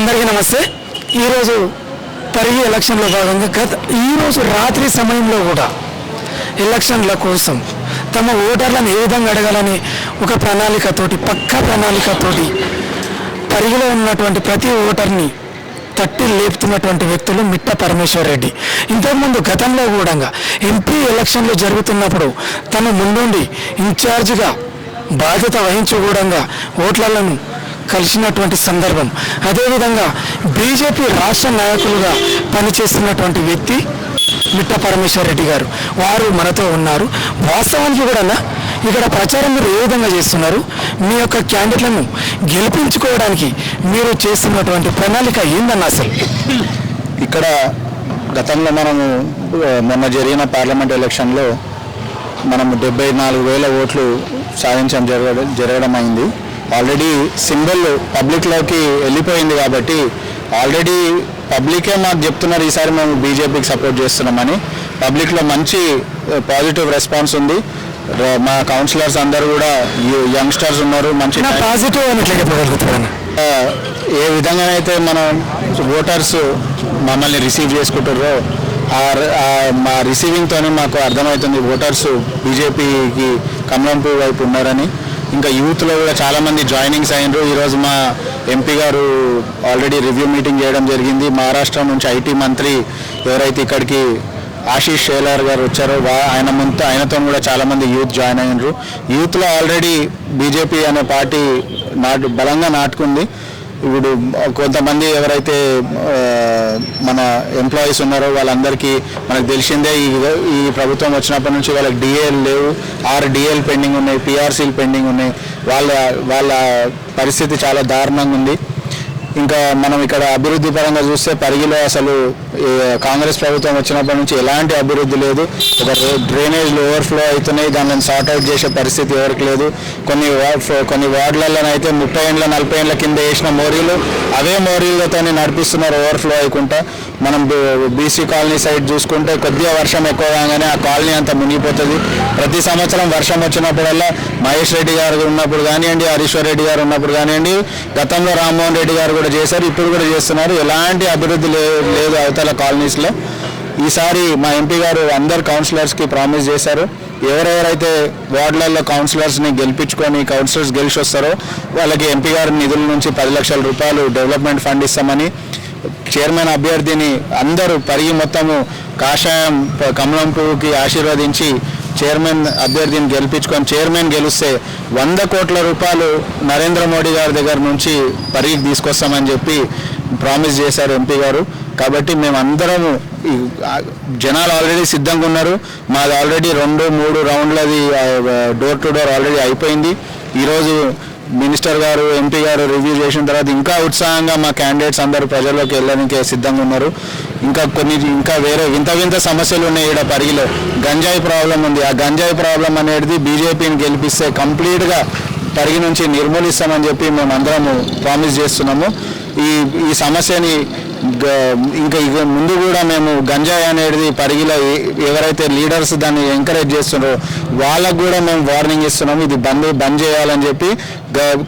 అందరికీ నమస్తే. ఈరోజు పరిగి ఎలక్షన్లో భాగంగా ఈరోజు రాత్రి సమయంలో కూడా ఎలక్షన్ల కోసం తమ ఓటర్లను ఏ విధంగా అడగాలని ఒక ప్రణాళికతోటి పక్కా ప్రణాళికతోటి పరిగిలో ఉన్నటువంటి ప్రతి ఓటర్ని తట్టి లేపుతున్నటువంటి వ్యక్తులు మిట్ట పరమేశ్వర్ రెడ్డి. ఇంతకుముందు గతంలో కూడా ఎంపీ ఎలక్షన్లు జరుగుతున్నప్పుడు తను ముందుండి ఇన్ఛార్జిగా బాధ్యత వహించకూడంగా ఓట్లను కలిసినటువంటి సందర్భం. అదేవిధంగా బీజేపీ రాష్ట్ర నాయకులుగా పనిచేస్తున్నటువంటి వ్యక్తి మిట్ట పరమేశ్వర్ రెడ్డి గారు వారు మనతో ఉన్నారు. వాస్తవానికి కూడా ఇక్కడ ప్రచారం మీరు ఏ విధంగా చేస్తున్నారు, మీ యొక్క క్యాండిడేట్లను గెలిపించుకోవడానికి మీరు చేస్తున్నటువంటి ప్రణాళిక ఏందన్న? అసలు ఇక్కడ గతంలో మనము మొన్న జరిగిన పార్లమెంట్ ఎలక్షన్లో మనము 74,000 ఓట్లు సాధించడం జరగడం అయింది. ఆల్రెడీ సింబల్ పబ్లిక్లోకి వెళ్ళిపోయింది కాబట్టి ఆల్రెడీ పబ్లికే మాకు చెప్తున్నారు ఈసారి మేము బీజేపీకి సపోర్ట్ చేస్తున్నామని. పబ్లిక్లో మంచి పాజిటివ్ రెస్పాన్స్ ఉంది. మా కౌన్సిలర్స్ అందరూ కూడా యంగ్స్టర్స్ ఉన్నారు. మంచి పాజిటివ్ ఏ విధంగానైతే మనం ఓటర్స్ మమ్మల్ని రిసీవ్ చేసుకుంటారో మా రిసీవింగ్తోనే మాకు అర్థమవుతుంది ఓటర్స్ బీజేపీకి కమలంపూ వైపు ఉన్నారని. ఇంకా యూత్లో కూడా చాలామంది జాయినింగ్స్ అయినరు. ఈరోజు మా ఎంపీ గారు ఆల్రెడీ రివ్యూ మీటింగ్ చేయడం జరిగింది. మహారాష్ట్ర నుంచి ఐటీ మంత్రి ఎవరైతే ఇక్కడికి ఆశీష్ షేలార్ గారు వచ్చారో ఆయనతో కూడా చాలామంది యూత్ జాయిన్ అయినరు. యూత్లో ఆల్రెడీ బీజేపీ అనే పార్టీ బలంగా నాటుకుంది. ఇప్పుడు కొంతమంది ఎవరైతే మన ఎంప్లాయీస్ ఉన్నారో వాళ్ళందరికీ మనకు తెలిసిందే ఈ ప్రభుత్వం వచ్చినప్పటి నుంచి వాళ్ళకి డిఏలు లేవు, 6 డిఏలు పెండింగ్ ఉన్నాయి, పిఆర్సీలు పెండింగ్ ఉన్నాయి. వాళ్ళ పరిస్థితి చాలా దారుణంగా ఉంది. ఇంకా మనం ఇక్కడ అభివృద్ధి పరంగా చూస్తే పరిగిలో అసలు కాంగ్రెస్ ప్రభుత్వం వచ్చినప్పటి నుంచి ఎలాంటి అభివృద్ధి లేదు. ఒక డ్రైనేజ్లు ఓవర్ఫ్లో అవుతున్నాయి, దానిని సార్ట్అవుట్ చేసే పరిస్థితి ఎవరికి లేదు. కొన్ని వార్డులలోనైతే 30 ఏళ్ళ 40 ఏళ్ళ కింద వేసిన మోరీలు అవే మోరీలతో నడిపిస్తున్నారు ఓవర్ఫ్లో అయ్యకుండా. మనం బీసీ కాలనీ సైడ్ చూసుకుంటే కొద్దిగా వర్షం ఎక్కువ కాగానే ఆ కాలనీ అంతా మునిగిపోతుంది. ప్రతి సంవత్సరం వర్షం వచ్చినప్పుడల్లా మహేష్ రెడ్డి గారు ఉన్నప్పుడు కానివ్వండి, హరీశ్వర్ రెడ్డి గారు ఉన్నప్పుడు కానివ్వండి, గతంలో రామ్మోహన్ రెడ్డి గారు కూడా చేశారు, ఇప్పుడు కూడా చేస్తున్నారు. ఎలాంటి అభివృద్ధి లేదు అవతల కాలనీస్లో. ఈసారి మా ఎంపీ గారు అందరు కౌన్సిలర్స్కి ప్రామిస్ చేశారు, ఎవరెవరైతే వార్డులలో కౌన్సిలర్స్ని గెలిపించుకొని కౌన్సిలర్స్ గెలిచి వస్తారో వాళ్ళకి ఎంపీ గారి నిధుల నుంచి 10 లక్షల రూపాయలు డెవలప్మెంట్ ఫండ్ ఇస్తామని. చైర్మన్ అభ్యర్థిని అందరూ పరిగి మొత్తము కాషాయం కమలం పువ్వుకి ఆశీర్వదించి చైర్మన్ అభ్యర్థిని గెలిపించుకొని చైర్మన్ గెలిస్తే 100 కోట్ల రూపాయలు నరేంద్ర మోడీ గారి దగ్గర నుంచి పరిగికి తీసుకొస్తామని చెప్పి ప్రామిస్ చేశారు ఎంపీ గారు. కాబట్టి మేమందరము జనాలు ఆల్రెడీ సిద్ధంగా ఉన్నారు. మాది ఆల్రెడీ 2-3 రౌండ్లది డోర్ టు డోర్ ఆల్రెడీ అయిపోయింది. ఈరోజు మినిస్టర్ గారు ఎంపీ గారు రివ్యూ చేసిన తర్వాత ఇంకా ఉత్సాహంగా మా క్యాండిడేట్స్ అందరూ ప్రజల్లోకి వెళ్ళడానికి సిద్ధంగా ఉన్నారు. ఇంకా వేరే వింత సమస్యలు ఉన్నాయి. ఇక్కడ పరిగిలో గంజాయి ప్రాబ్లం ఉంది. ఆ గంజాయి ప్రాబ్లం అనేది బీజేపీని గెలిపిస్తే కంప్లీట్గా పరిగి నుంచి నిర్మూలిస్తామని చెప్పి మేము అందరము ప్రామిస్ చేస్తున్నాము. ఈ సమస్యని ఇంకా ముందు కూడా మేము గంజాయి అనేది పరిగిలో ఎవరైతే లీడర్స్ దాన్ని ఎంకరేజ్ చేస్తున్నారో వాళ్ళకు కూడా మేము వార్నింగ్ ఇస్తున్నాము, ఇది బంద్ చేయాలని చెప్పి.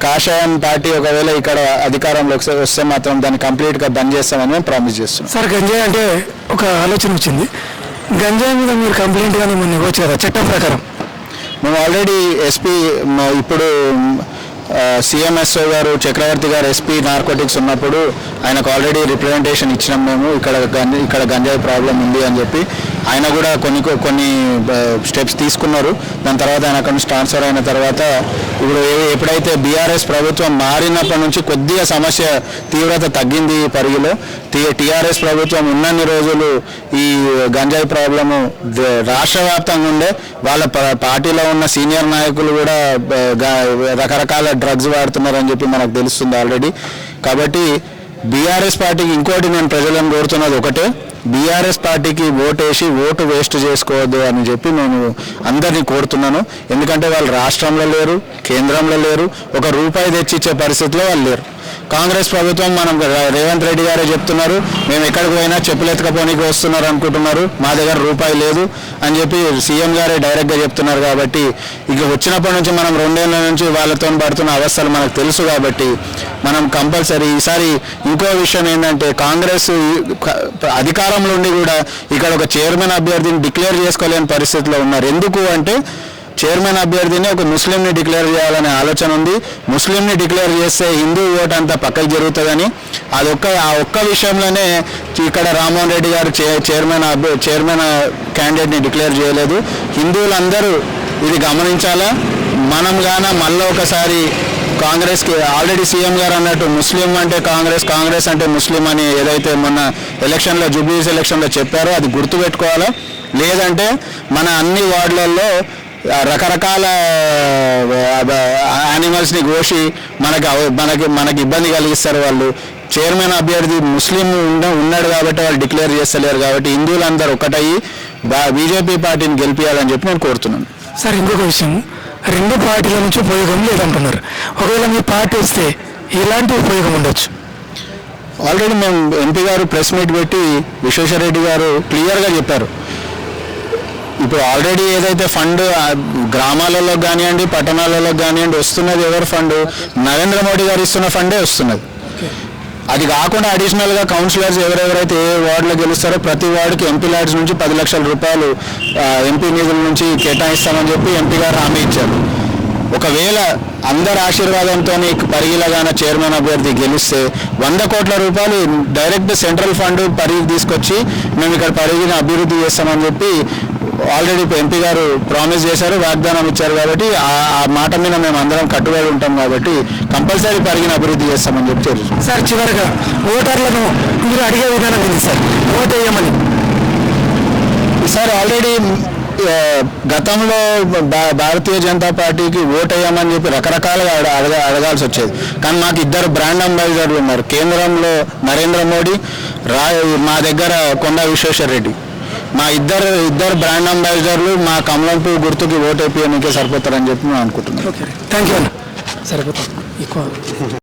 కాషాయం పార్టీ ఒకవేళ ఇక్కడ అధికారంలోకి వస్తే మాత్రం దాన్ని కంప్లీట్గా బంద్ చేస్తామని మేము ప్రామిస్ చేస్తున్నాం. సార్, గంజాయి అంటే ఒక ఆలోచన వచ్చింది. గంజాయి మీద మీరు కంప్లైంట్ కానీ మొన్న ఇవ్వచ్చు కదా చట్టం ప్రకారం? మేము ఆల్రెడీ ఎస్పీ ఇప్పుడు సిఎంఎస్ఓ గారు చక్రవర్తి గారు ఎస్పీ నార్కోటిక్స్ ఉన్నప్పుడు ఆయనకు ఆల్రెడీ రిప్రజెంటేషన్ ఇచ్చినాం మేము, ఇక్కడ గంజాయి ప్రాబ్లం ఉంది అని చెప్పి. ఆయన కూడా కొన్ని స్టెప్స్ తీసుకున్నారు. దాని తర్వాత ఆయన అక్కడ నుంచి ట్రాన్స్ఫర్ అయిన తర్వాత ఇప్పుడు ఎప్పుడైతే బీఆర్ఎస్ ప్రభుత్వం మారినప్పటి నుంచి కొద్దిగా సమస్య తీవ్రత తగ్గింది పరిగిలో. టీఆర్ఎస్ ప్రభుత్వం ఉన్నన్ని రోజులు ఈ గంజాయి ప్రాబ్లము రాష్ట్ర వ్యాప్తంగా ఉండే. వాళ్ళ పార్టీలో ఉన్న సీనియర్ నాయకులు కూడా రకరకాల డ్రగ్స్ వాడుతున్నారని చెప్పి మనకు తెలుస్తుంది ఆల్రెడీ. కాబట్టి బీఆర్ఎస్ పార్టీకి ఇంకోటి నేను ప్రజలను కోరుతున్నది ఒకటే, బీఆర్ఎస్ పార్టీకి ఓటేసి ఓటు వేస్ట్ చేసుకోవద్దు అని చెప్పి నేను అందరినీ కోరుతున్నాను. ఎందుకంటే వాళ్ళు రాష్ట్రంలో లేరు, కేంద్రంలో లేరు, ఒక రూపాయి తెచ్చిచ్చే పరిస్థితిలో వాళ్ళు లేరు. కాంగ్రెస్ ప్రభుత్వం మనం రేవంత్ రెడ్డి గారే చెప్తున్నారు, మేము ఎక్కడికి పోయినా చెప్పులు ఎత్తుకపోనికి వస్తున్నారు అనుకుంటున్నారు, మా దగ్గర రూపాయి లేదు అని చెప్పి సీఎం గారే డైరెక్ట్గా చెప్తున్నారు. కాబట్టి ఇక వచ్చినప్పటి నుంచి మనం 2 ఏళ్ల నుంచి వాళ్ళతో పడుతున్న అవస్థలు మనకు తెలుసు. కాబట్టి మనం కంపల్సరీ ఈసారి ఇంకో విషయం ఏంటంటే కాంగ్రెస్ అధికారంలో ఉండి కూడా ఇక్కడ ఒక చైర్మన్ అభ్యర్థిని డిక్లేర్ చేసుకోలేని పరిస్థితిలో ఉన్నారు. ఎందుకు అంటే చైర్మన్ అభ్యర్థిని ఒక ముస్లింని డిక్లేర్ చేయాలనే ఆలోచన ఉంది. ముస్లింని డిక్లేర్ చేస్తే హిందూ ఓట్ అంతా పక్కకి జరుగుతుందని ఆ ఒక్క విషయంలోనే ఇక్కడ రామ్మోహన్ రెడ్డి గారు చైర్మన్ క్యాండిడేట్ని డిక్లేర్ చేయలేదు. హిందువులందరూ ఇది గమనించాలా. మనం గాన మళ్ళీ ఒకసారి కాంగ్రెస్కి ఆల్రెడీ సీఎం గారు అన్నట్టు ముస్లిం అంటే కాంగ్రెస్, కాంగ్రెస్ అంటే ముస్లిం అని ఏదైతే మొన్న ఎలక్షన్లో జూబ్లీస్ ఎలక్షన్లో చెప్పారో అది గుర్తుపెట్టుకోవాలా. లేదంటే మన అన్ని వార్డులలో రకరకాల యానిమల్స్ని కోసి మనకి ఇబ్బంది కలిగిస్తారు వాళ్ళు. చైర్మన్ అభ్యర్థి ముస్లిం ఉన్నాడు కాబట్టి వాళ్ళు డిక్లేర్ చేస్తలేరు. కాబట్టి హిందువులందరూ ఒకటయ్యి బీజేపీ పార్టీని గెలిపించాలని చెప్పి నేను కోరుతున్నాను. సార్ ఇంకొక విషయం, 2 పార్టీల నుంచి ఉపయోగం లేదంటున్నారు. ఒకవేళ మీ పార్టీ వస్తే ఎలాంటి ఉపయోగం ఉండొచ్చు? ఆల్రెడీ మేము ఎంపీ గారు ప్రెస్ మీట్ పెట్టి విశ్వేశ్వరరెడ్డి గారు క్లియర్గా చెప్పారు. ఇప్పుడు ఆల్రెడీ ఏదైతే ఫండ్ గ్రామాలలో కానివ్వండి, పట్టణాలలో కానివ్వండి వస్తున్నది ఎవరు ఫండ్? నరేంద్ర మోడీ గారు ఇస్తున్న ఫండే వస్తున్నది. అది కాకుండా అడిషనల్గా కౌన్సిలర్స్ ఎవరెవరైతే ఏ వార్డులో గెలుస్తారో ప్రతి వార్డుకి ఎంపీ ల్యాడ్స్ నుంచి 10 లక్షల రూపాయలు ఎంపీ నిధుల నుంచి కేటాయిస్తామని చెప్పి ఎంపీ గారు హామీ ఇచ్చారు. ఒకవేళ అందరి ఆశీర్వాదంతో పరిగిలగాన చైర్మన్ అభ్యర్థి గెలిస్తే 100 కోట్ల రూపాయలు డైరెక్ట్ సెంట్రల్ ఫండ్ పరిగి తీసుకొచ్చి మేము ఇక్కడ పరిగిని అభివృద్ధి చేస్తామని చెప్పి ఆల్రెడీ ఎంపీ గారు ప్రామిస్ చేశారు, వాగ్దానం ఇచ్చారు. కాబట్టి ఆ మాట మీద మేము అందరం కట్టుబడి ఉంటాం. కాబట్టి కంపల్సరీ పరిగిన అభివృద్ధి చేస్తామని చెప్పి తెలుసు. సార్ చివరిగా ఓటర్లను మీరు అడిగే విధానం ఏంటి సార్? ఓటు వేయమని సార్ ఆల్రెడీ గతంలో భారతీయ జనతా పార్టీకి ఓటు వేయమని చెప్పి రకరకాలుగా అడగాల్సి వచ్చేది. కానీ మాకు 2 బ్రాండ్ అంబాసిడర్లు ఉన్నారు. కేంద్రంలో నరేంద్ర మోడీ, మా దగ్గర కొండా విశ్వేశ్వరరెడ్డి. మా ఇద్దరు బ్రాండ్ అంబాసిడర్లు మా కమలంపూ గుర్తుకి ఓటు వేయడానికే సరిపోతారని చెప్పి మేము అనుకుంటున్నాం. ఓకే, థ్యాంక్ యూ అన్న. సరిపోతాం ఎక్కువ